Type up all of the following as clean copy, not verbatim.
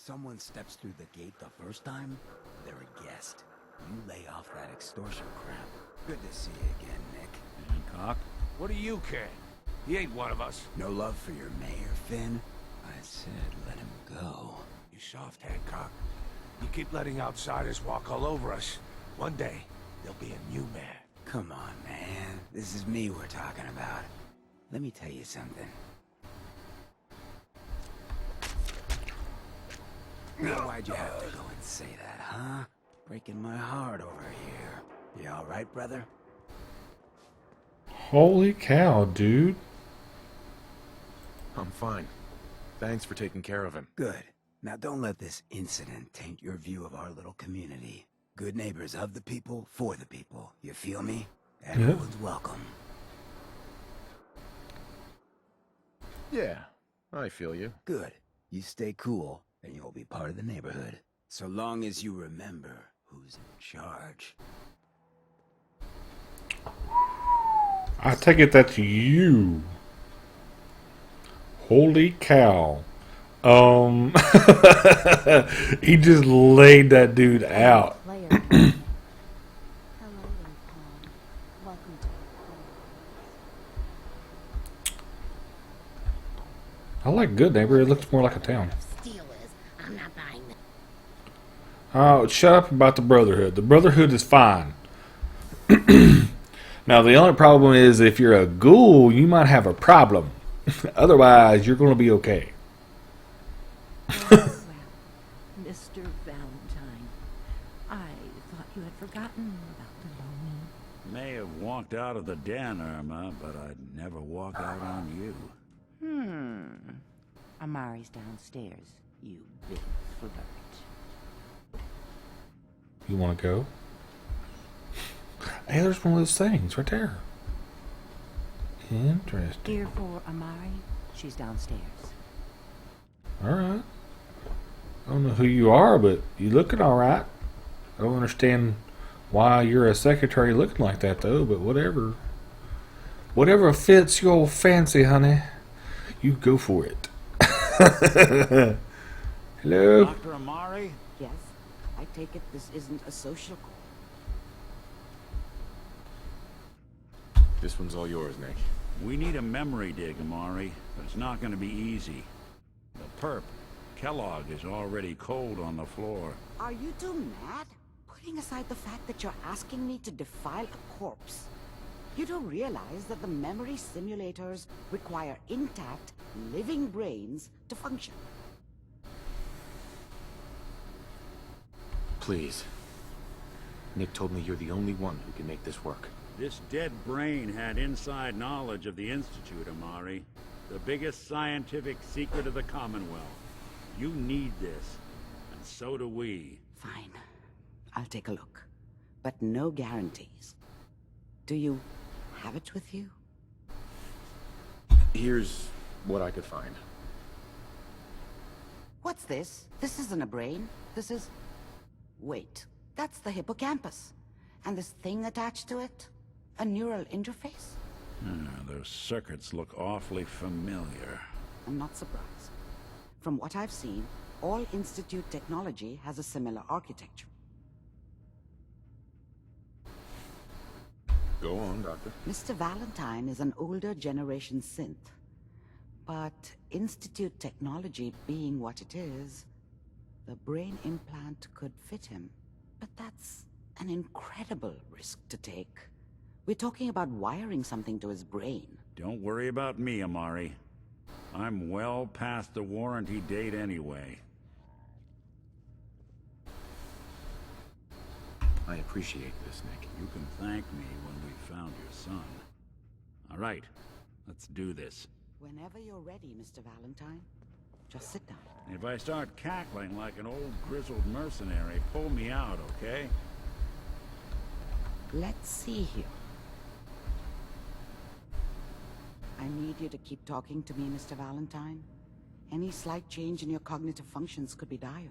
someone steps through the gate the first time, they're a guest. You lay off that extortion crap. Good to see you again, Nick. Hancock? What do you care? He ain't one of us. No love for your mayor, Finn? I said let him go. You soft, Hancock. You keep letting outsiders walk all over us. One day, there'll be a new mayor. Come on, man. This is me we're talking about. Let me tell you something. Why'd you have to go and say that, huh? Breaking my heart over here. You all right, brother? Holy cow, dude. I'm fine. Thanks for taking care of him. Good. Now don't let this incident taint your view of our little community. Good neighbors of the people, for the people. You feel me? Everyone's welcome. Yeah, I feel you. Good. You stay cool, and you'll be part of the neighborhood. So long as you remember who's in charge. I take it that's you. Holy cow. He just laid that dude out. Hello, little pawn. Welcome to I like Good Neighbor. It looks more like a town. Steelers. I'm not buying them. Oh, shut up about the Brotherhood. The Brotherhood is fine. Now, the only problem is if you're a ghoul, you might have a problem. Otherwise, you're going to be okay. Well, Mr. Valentine, I thought you had forgotten about the lonely. May have walked out of the den, Irma, but I'd never walk out on you. Amari's downstairs, you big flirt. You want to go? Hey, there's one of those things right there. Interesting. Here for Amari, she's downstairs. Alright. I don't know who you are, but you looking alright. I don't understand why you're a secretary looking like that, though, but whatever. Whatever fits your fancy, honey. You go for it. Hello? Dr. Amari? Yes, I take it this isn't a social call. This one's all yours, Nick. We need a memory dig, Amari, but it's not going to be easy. The perp, Kellogg, is already cold on the floor. Are you two mad? Putting aside the fact that you're asking me to defile a corpse, you don't realize that the memory simulators require intact, living brains to function. Please. Nick told me you're the only one who can make this work. This dead brain had inside knowledge of the Institute, Amari. The biggest scientific secret of the Commonwealth. You need this, and so do we. Fine. I'll take a look. But no guarantees. Do you have it with you? Here's what I could find. What's this? This isn't a brain. This is... Wait. That's the hippocampus. And this thing attached to it? A neural interface? Those circuits look awfully familiar. I'm not surprised. From what I've seen, all Institute technology has a similar architecture. Go on, Doctor. Mr. Valentine is an older generation synth. But Institute technology being what it is, the brain implant could fit him. But that's an incredible risk to take. We're talking about wiring something to his brain. Don't worry about me, Amari. I'm well past the warranty date anyway. I appreciate this, Nick. You can thank me when we've found your son. All right, let's do this. Whenever you're ready, Mr. Valentine, just sit down. If I start cackling like an old grizzled mercenary, pull me out, okay? Let's see here. I need you to keep talking to me, Mr. Valentine. Any slight change in your cognitive functions could be dire.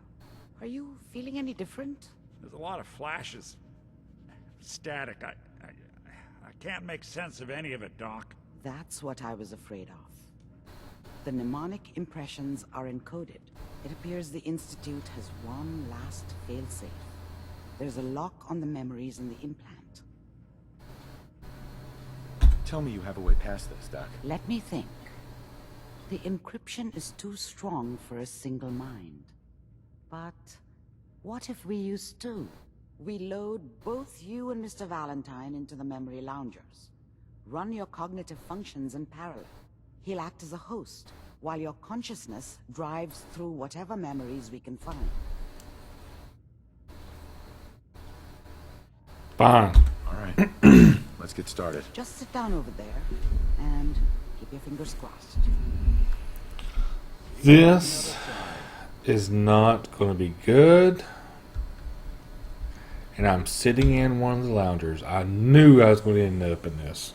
Are you feeling any different? There's a lot of flashes. Static. I can't make sense of any of it, Doc. That's what I was afraid of. The mnemonic impressions are encoded. It appears the Institute has one last failsafe. There's a lock on the memories in the implant. Tell me you have a way past this, Doc. Let me think. The encryption is too strong for a single mind. But what if we use two? We load both you and Mr. Valentine into the memory loungers. Run your cognitive functions in parallel. He'll act as a host, while your consciousness drives through whatever memories we can find. Fine. All right. Let's get started. Just sit down over there and keep your fingers crossed. This is not going to be good. And I'm sitting in one of the loungers. I knew I was going to end up in this.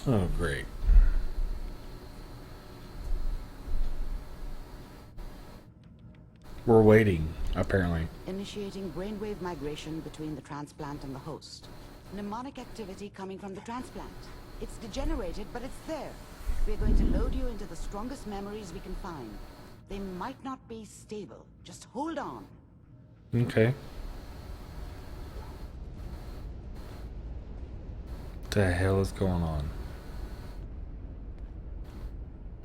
Oh, great. We're waiting, apparently. Initiating brainwave migration between the transplant and the host. Mnemonic activity coming from the transplant. It's degenerated, but it's there. We're going to load you into the strongest memories we can find. They might not be stable. Just hold on. Okay. What the hell is going on?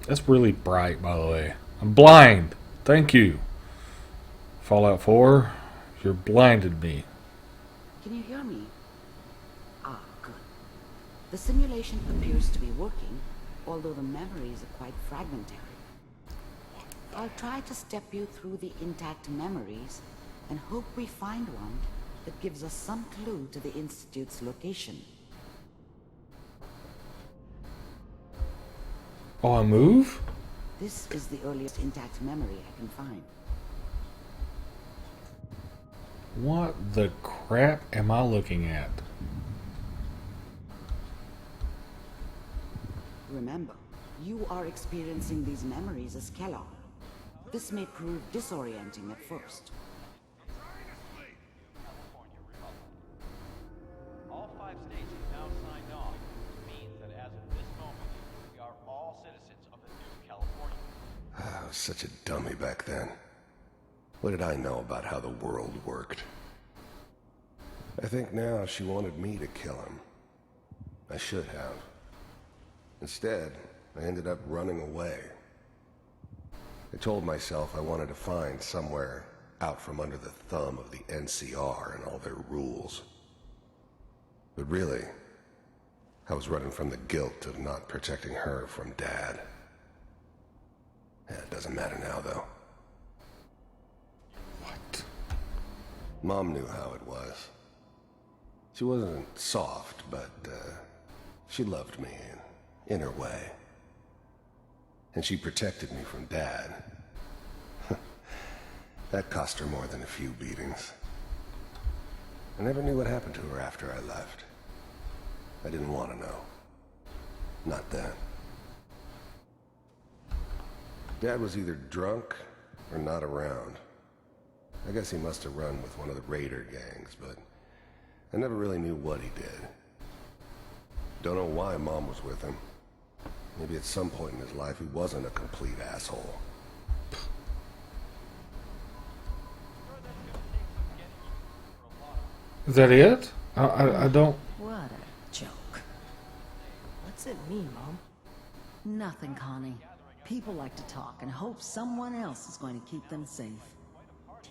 That's really bright, by the way. I'm blind. Thank you. Fallout 4, you blinded me. Can you hear me? Ah, good. The simulation appears to be working, although the memories are quite fragmentary. I'll try to step you through the intact memories and hope we find one that gives us some clue to the Institute's location. Oh, I move? This is the earliest intact memory I can find. What the crap am I looking at? Remember, you are experiencing these memories as Kellogg. This may prove disorienting at first. All 5 states have now signed on. It means that as of this moment, we are all citizens of the new California. I was such a dummy back then. What did I know about how the world worked? I think now she wanted me to kill him. I should have. Instead, I ended up running away. I told myself I wanted to find somewhere out from under the thumb of the NCR and all their rules. But really, I was running from the guilt of not protecting her from Dad. It doesn't matter now, though. What? Mom knew how it was. She wasn't soft, but she loved me in her way. And she protected me from Dad. That cost her more than a few beatings. I never knew what happened to her after I left. I didn't want to know. Not then. Dad was either drunk or not around. I guess he must have run with one of the raider gangs, but I never really knew what he did. Don't know why Mom was with him. Maybe at some point in his life he wasn't a complete asshole. Is that it? I don't... What a joke. What's it mean, Mom? Nothing, Connie. People like to talk and hope someone else is going to keep them safe.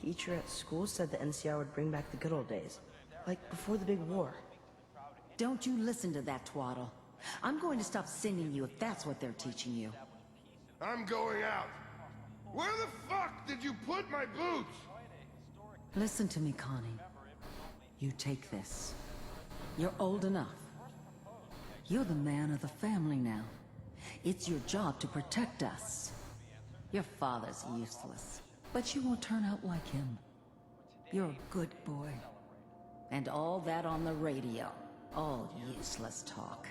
Teacher at school said the NCR would bring back the good old days. Like before the big war. Don't you listen to that twaddle. I'm going to stop sending you if that's what they're teaching you. I'm going out. Where the fuck did you put my boots? Listen to me, Connie. You take this. You're old enough. You're the man of the family now. It's your job to protect us. Your father's useless, but you won't turn out like him. You're a good boy. And all that on the radio. All useless talk.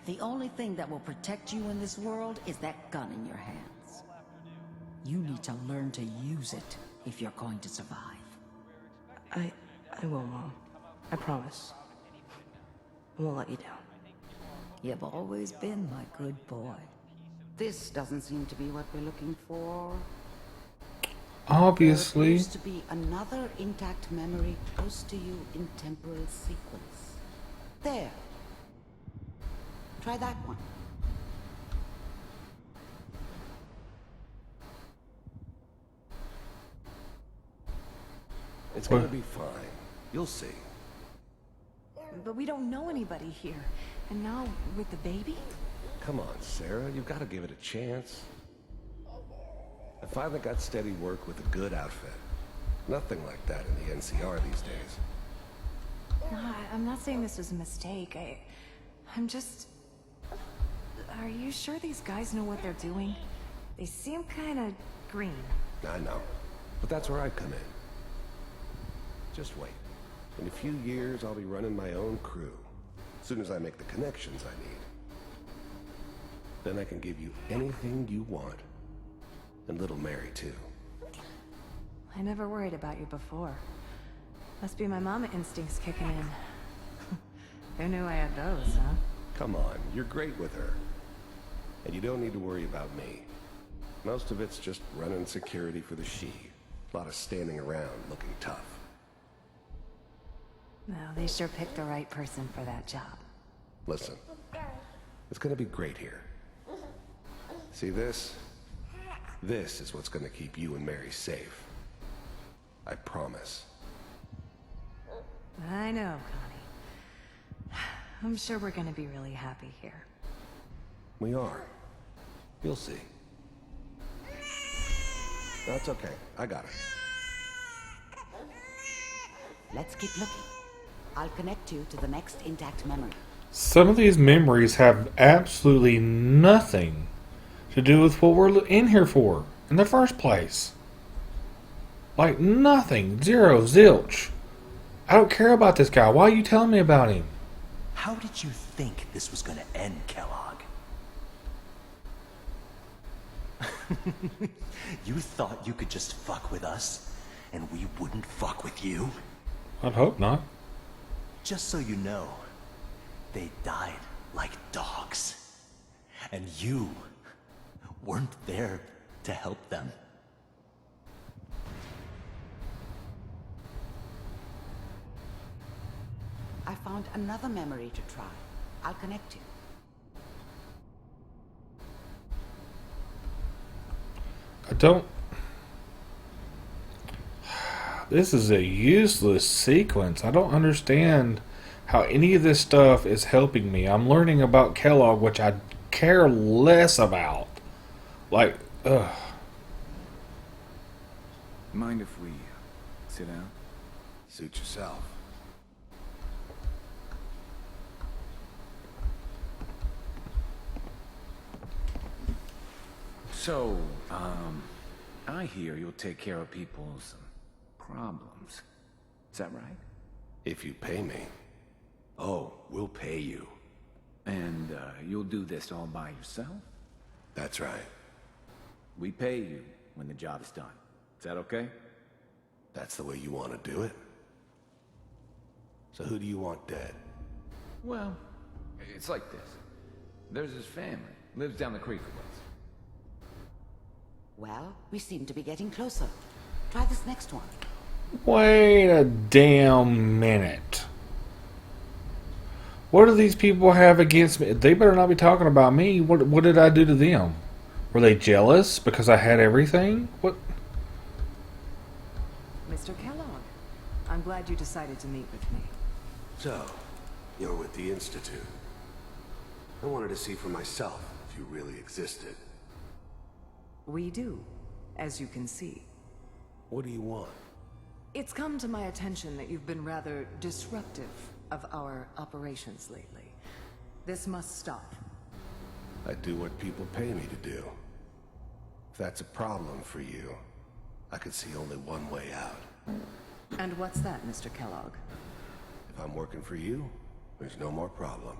The only thing that will protect you in this world is that gun in your hands. You need to learn to use it if you're going to survive. I will, Mom. I promise. I won't let you down. You've always been my good boy. This doesn't seem to be what we're looking for. Obviously. There appears to be another intact memory close to you in temporal sequence. There. Try that one. It's gonna be fine. You'll see. But we don't know anybody here. And now, with the baby? Come on, Sarah. You've got to give it a chance. I finally got steady work with a good outfit. Nothing like that in the NCR these days. No, I'm not saying this was a mistake. I'm just... Are you sure these guys know what they're doing? They seem kind of green. I know. But that's where I come in. Just wait. In a few years, I'll be running my own crew. As soon as I make the connections I need. Then I can give you anything you want. And little Mary, too. I never worried about you before. Must be my mama instincts kicking in. Who knew I had those, huh? Come on, you're great with her. And you don't need to worry about me. Most of it's just running security for the she. A lot of standing around looking tough. No, they sure picked the right person for that job. Listen, it's gonna be great here. See this? This is what's gonna keep you and Mary safe. I promise. I know, Connie. I'm sure we're gonna be really happy here. We are. You'll see. That's okay. I got it. Let's keep looking. I'll connect you to the next intact memory. Some of these memories have absolutely nothing to do with what we're in here for in the first place. Like nothing. Zero. Zilch. I don't care about this guy. Why are you telling me about him? How did you think this was gonna end, Kellogg? You thought you could just fuck with us, and we wouldn't fuck with you? I'd hope not. Just so you know, they died like dogs. And you weren't there to help them. I found another memory to try. I'll connect you. I don't... This is a useless sequence. I don't understand how any of this stuff is helping me. I'm learning about Kellogg, which I care less about. Like, ugh. Mind if we sit down? Suit yourself. So, I hear you'll take care of people's problems. Is that right? If you pay me. Oh, we'll pay you. And, you'll do this all by yourself? That's right. We pay you when the job is done. Is that okay? That's the way you want to do it? So who do you want dead? Well, it's like this. There's his family. Lives down the creek a ways. Well, we seem to be getting closer. Try this next one. Wait a damn minute. What do these people have against me? They better not be talking about me. What did I do to them? Were they jealous because I had everything? What? Mr. Kellogg, I'm glad you decided to meet with me. So, you're with the Institute. I wanted to see for myself if you really existed. We do, as you can see. What do you want? It's come to my attention that you've been rather disruptive of our operations lately. This must stop. I do what people pay me to do. If that's a problem for you, I could see only one way out. And what's that, Mr. Kellogg? If I'm working for you, there's no more problem.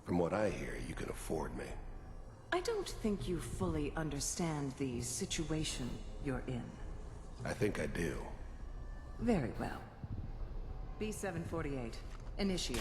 From what I hear, you can afford me. I don't think you fully understand the situation you're in. I think I do. Very well. B-748, initiate.